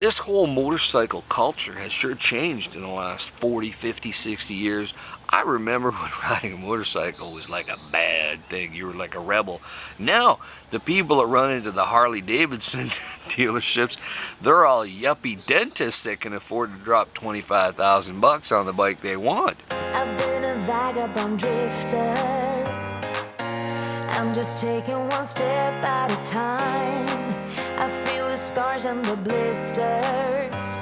This whole motorcycle culture has sure changed in the last 40, 50, 60 years. I remember when riding a motorcycle was like a bad thing. You were like a rebel. Now, the people that run into the Harley Davidson dealerships, they're all yuppie dentists that can afford to drop 25,000 bucks on the bike they want. I've been a vagabond drifter. I'm just taking one step at a time. I feel the scars and the blisters.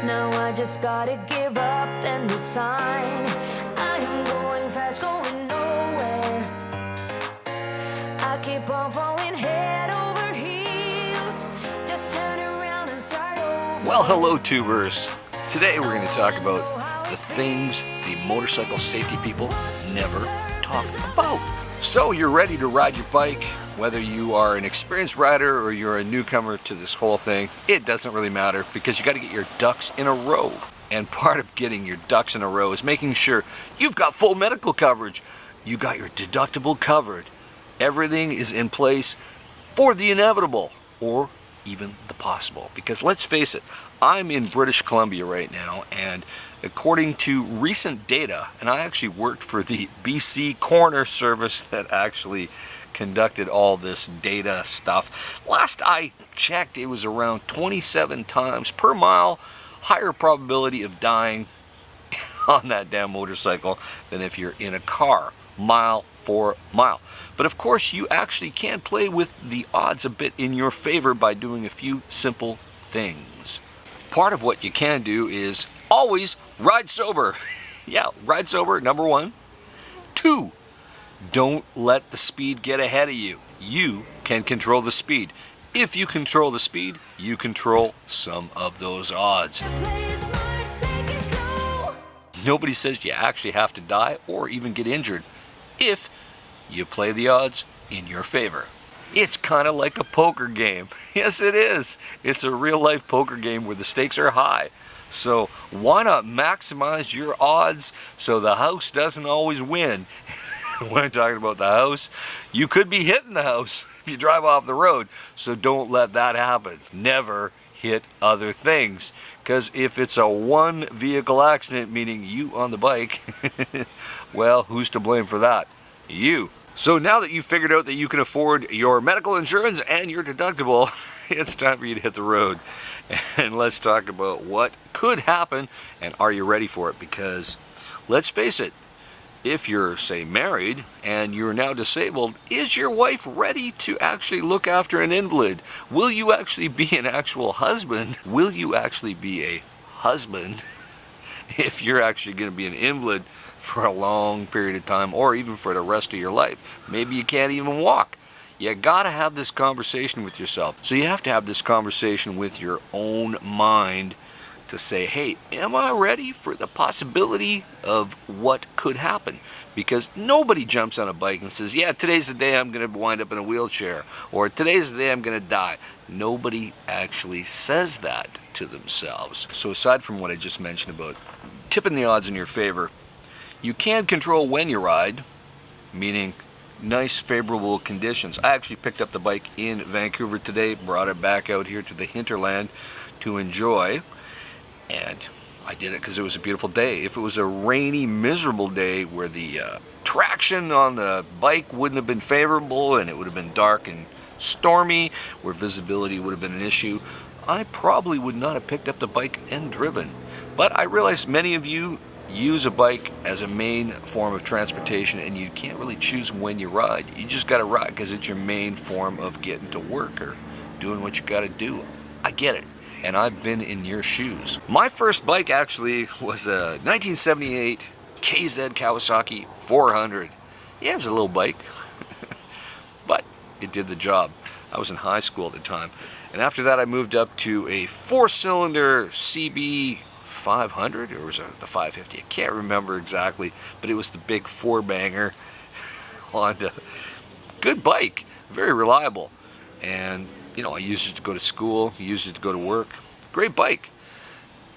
Now I just gotta give up and resign. I'm going fast, going nowhere. I keep on falling head over heels. Just turn around and start over. Well, hello tubers. Today we're going to talk about the things the motorcycle safety people never talk about. So you're ready to ride your bike, whether you are an experienced rider or you're a newcomer to this whole thing, it doesn't really matter because you got to get your ducks in a row. And part of getting your ducks in a row is making sure you've got full medical coverage. You got your deductible covered. Everything is in place for the inevitable or even the possible. Because let's face it, I'm in British Columbia right now, and according to recent data, and I actually worked for the BC Coroner Service that actually conducted all this data stuff. Last I checked, it was around 27 times per mile higher probability of dying on that damn motorcycle than if you're in a car, mile for mile. But of course, you actually can play with the odds a bit in your favor by doing a few simple things. Part of what you can do is always ride sober. Yeah, ride sober, number one. 2, don't let the speed get ahead of you. You can control the speed. If you control the speed, you control some of those odds. Nobody says you actually have to die or even get injured if you play the odds in your favor. It's kind of like a poker game. Yes, it is. It's a real life poker game where the stakes are high. So why not maximize your odds so the house doesn't always win? When I'm talking about the house, you could be hitting the house if you drive off the road. So don't let that happen. Never hit other things. Because if it's a one vehicle accident, meaning you on the bike, well, who's to blame for that? You. So now that you've figured out that you can afford your medical insurance and your deductible, it's time for you to hit the road. And let's talk about what could happen and are you ready for it? Because let's face it, if you're, say, married and you're now disabled, is your wife ready to actually look after an invalid? Will you actually be an actual husband? Will you actually be a husband if you're actually going to be an invalid for a long period of time or even for the rest of your life? Maybe you can't even walk. You gotta have this conversation with yourself. So you have to have this conversation with your own mind to say, hey, am I ready for the possibility of what could happen? Because nobody jumps on a bike and says, yeah, today's the day I'm going to wind up in a wheelchair, or today's the day I'm going to die. Nobody actually says that to themselves. So aside from what I just mentioned about tipping the odds in your favor, you can control when you ride, meaning nice favorable conditions. I actually picked up the bike in Vancouver today, brought it back out here to the hinterland to enjoy. And I did it because it was a beautiful day. If it was a rainy, miserable day where the traction on the bike wouldn't have been favorable and it would have been dark and stormy, where visibility would have been an issue, I probably would not have picked up the bike and driven. But I realize many of you use a bike as a main form of transportation and you can't really choose when you ride. You just got to ride because it's your main form of getting to work or doing what you got to do. I get it. And I've been in your shoes. My first bike actually was a 1978 KZ Kawasaki 400. Yeah, it was a little bike, but it did the job. I was in high school at the time. And after that, I moved up to a 4-cylinder CB 500, or was it the 550? I can't remember exactly, but it was the big 4-banger Honda. Good bike, very reliable. And you know, I used it to go to school, used it to go to work. Great bike.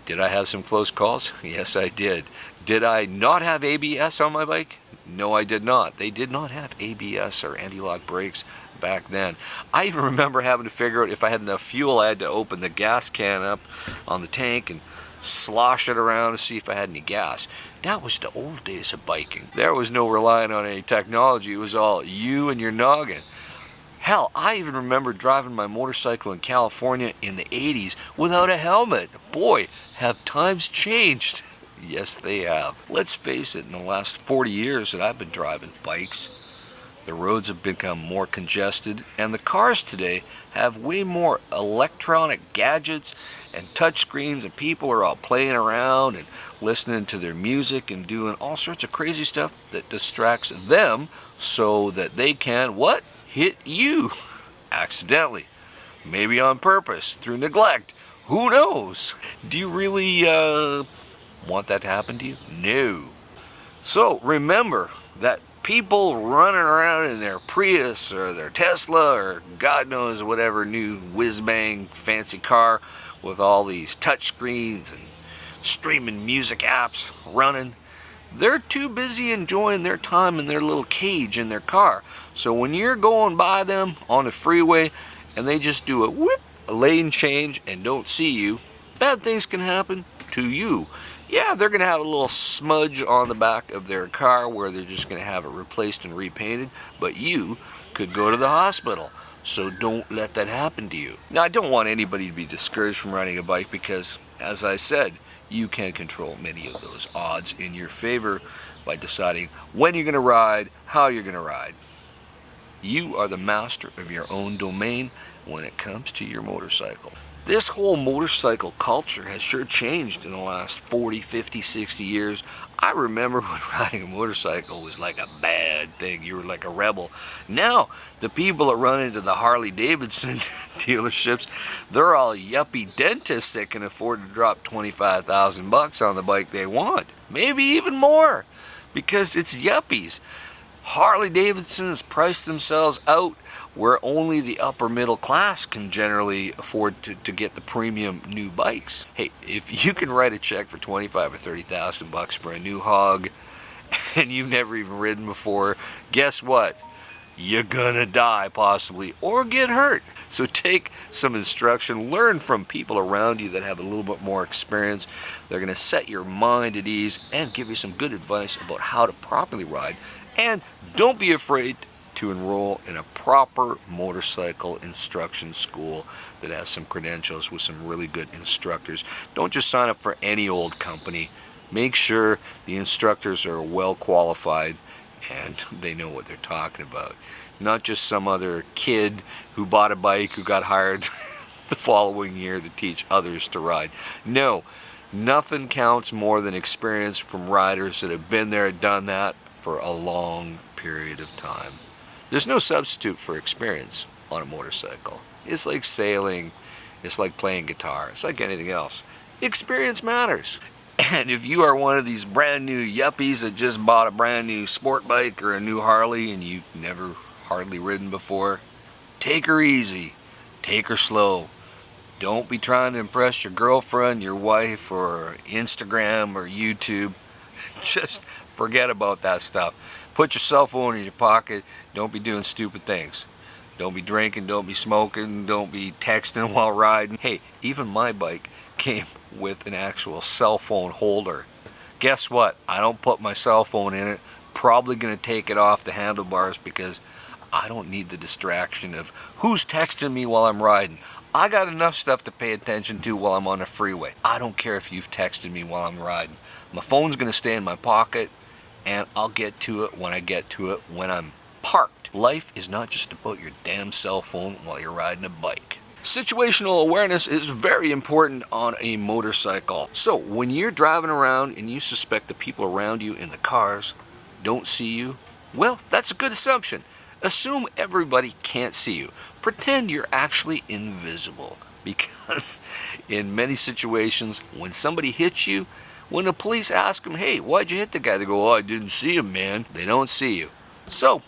Did I have some close calls? Yes, I did. Did I not have ABS on my bike? No, I did not. They did not have ABS or anti-lock brakes back then. I even remember having to figure out if I had enough fuel. I had to open the gas can up on the tank and slosh it around to see if I had any gas. That was the old days of biking. There was no relying on any technology. It was all you and your noggin. Hell, I even remember driving my motorcycle in California in the 80s without a helmet. Boy, have times changed. Yes, they have. Let's face it, in the last 40 years that I've been driving bikes, the roads have become more congested, and the cars today have way more electronic gadgets and touchscreens, and people are all playing around and listening to their music and doing all sorts of crazy stuff that distracts them so that they can, what? Hit you accidentally, maybe on purpose, through neglect. Who knows? Do you really want that to happen to you? No. So remember that people running around in their Prius or their Tesla or God knows whatever new whiz-bang fancy car with all these touch screens and streaming music apps running, they're too busy enjoying their time in their little cage in their car. So when you're going by them on the freeway and they just do a whip, a lane change, and don't see you, bad things can happen to you. Yeah, they're going to have a little smudge on the back of their car where they're just going to have it replaced and repainted, but you could go to the hospital. So don't let that happen to you. Now, I don't want anybody to be discouraged from riding a bike because, as I said, you can control many of those odds in your favor by deciding when you're going to ride, how you're going to ride. You are the master of your own domain when it comes to your motorcycle. This whole motorcycle culture has sure changed in the last 40, 50, 60 years. I remember when riding a motorcycle was like a bad thing. You were like a rebel. Now, the people that run into the Harley Davidson dealerships, they're all yuppie dentists that can afford to drop $25,000 on the bike they want. Maybe even more, because it's yuppies. Harley Davidson has priced themselves out where only the upper middle class can generally afford to get the premium new bikes. Hey, if you can write a check for $25,000 or $30,000 for a new hog and you've never even ridden before, guess what? You're gonna die possibly or get hurt. So take some instruction, learn from people around you that have a little bit more experience. They're gonna set your mind at ease and give you some good advice about how to properly ride. And don't be afraid to enroll in a proper motorcycle instruction school that has some credentials with some really good instructors. Don't just sign up for any old company. Make sure the instructors are well qualified and they know what they're talking about. Not just some other kid who bought a bike who got hired the following year to teach others to ride. No, nothing counts more than experience from riders that have been there, done that for a long period of time. There's no substitute for experience on a motorcycle. It's like sailing, it's like playing guitar, it's like anything else. Experience matters. And if you are one of these brand new yuppies that just bought a brand new sport bike or a new Harley and you've never hardly ridden before, take her easy, take her slow. Don't be trying to impress your girlfriend, your wife, or Instagram or YouTube. Just forget about that stuff. Put your cell phone in your pocket. Don't be doing stupid things. Don't be drinking, don't be smoking, don't be texting while riding. Hey, even my bike came with an actual cell phone holder. Guess what? I don't put my cell phone in it. Probably gonna take it off the handlebars because I don't need the distraction of who's texting me while I'm riding. I got enough stuff to pay attention to while I'm on the freeway. I don't care if you've texted me while I'm riding. My phone's gonna stay in my pocket and I'll get to it when I get to it when I'm parked. Life is not just about your damn cell phone while you're riding a bike. Situational awareness is very important on a motorcycle. So when you're driving around and you suspect the people around you in the cars don't see you, well, that's a good assumption. Assume everybody can't see you. Pretend you're actually invisible. Because in many situations, when somebody hits you, when the police ask them, hey, why'd you hit the guy? They go, oh, I didn't see him, man. They don't see you. So,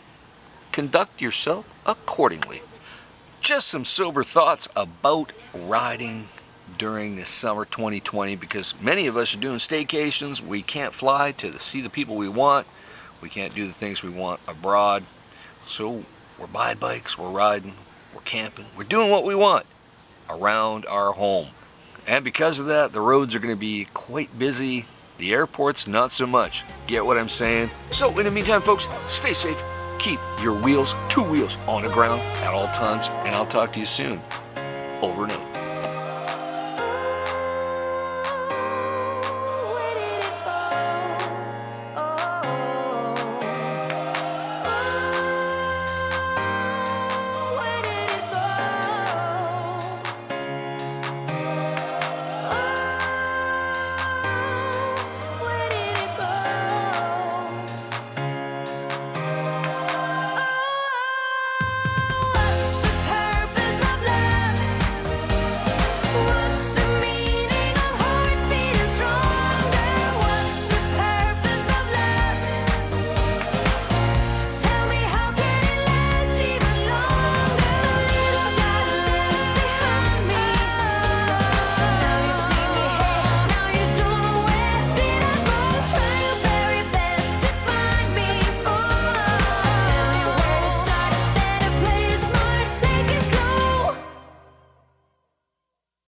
conduct yourself accordingly. Just some sober thoughts about riding during this summer 2020 because many of us are doing staycations. We can't fly to see the people we want. We can't do the things we want abroad. So we're buying bikes, we're riding, we're camping, we're doing what we want around our home. And because of that, the roads are going to be quite busy. The airport's not so much. Get what I'm saying? So in the meantime, folks, stay safe. Keep your wheels, two wheels, on the ground at all times. And I'll talk to you soon. Over and out.